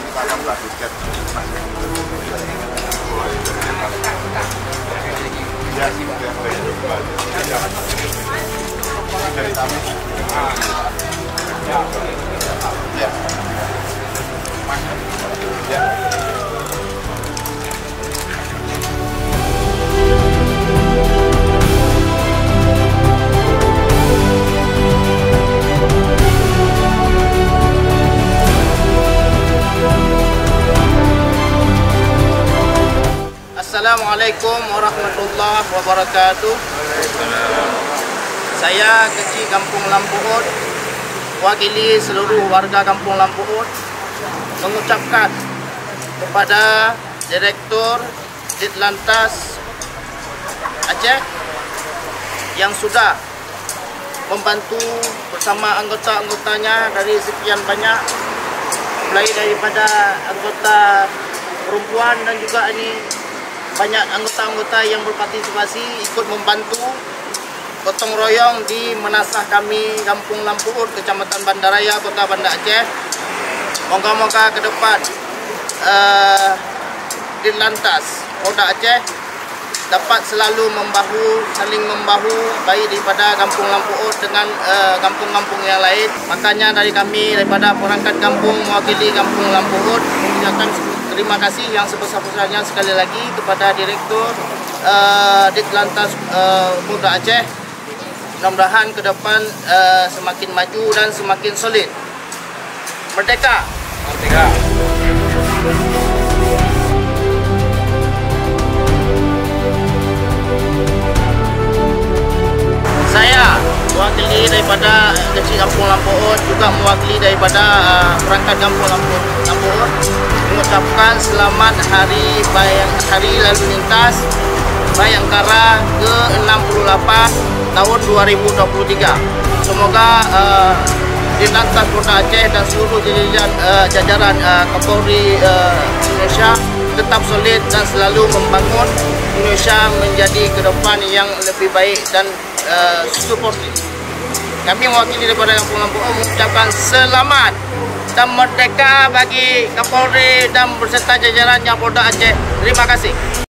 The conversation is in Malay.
kita akan melanjutkan. Ya, dari kami. Ya. Ya. Assalamualaikum warahmatullahi wabarakatuh. Saya Kecil Kampung Lampuhut, wakili seluruh warga Kampung Lampuhut, mengucapkan kepada Direktur Ditlantas Aceh yang sudah membantu bersama anggota-anggotanya dari sekian banyak, mulai daripada anggota perempuan dan juga ini banyak anggota-anggota yang berpartisipasi ikut membantu gotong royong di menasah kami Kampung Lampuhut, Kecamatan Bandaraya, Kota Banda Aceh. Moga-moga ke depan Ditlantas Polda Aceh dapat selalu saling membahu baik daripada Kampung Lampuhut dengan kampung-kampung yang lain. Makanya dari kami daripada perangkat kampung mewakili Kampung Lampuhut mengucapkan terima kasih yang sebesar-besarnya sekali lagi kepada Direktur Ditlantas Polda Aceh. Mudah-mudahan ke depan semakin maju dan semakin solid. Merdeka! Merdeka! Saya mewakili daripada Kecil Kampung Lampuhut, juga mewakili daripada perangkat Kampung Lampuhut, mengucapkan selamat Hari Lalu Lintas Bayangkara ke-68 tahun 2023. Semoga Ditlantas Polda Aceh dan seluruh jajaran Kapolri Indonesia tetap solid dan selalu membangun Indonesia menjadi ke depan yang lebih baik dan suportif. Kami mewakili daripada Kampung Lampuhut mengucapkan selamat dan merdeka bagi Kapolri dan beserta jajarannya Polda Aceh. Terima kasih.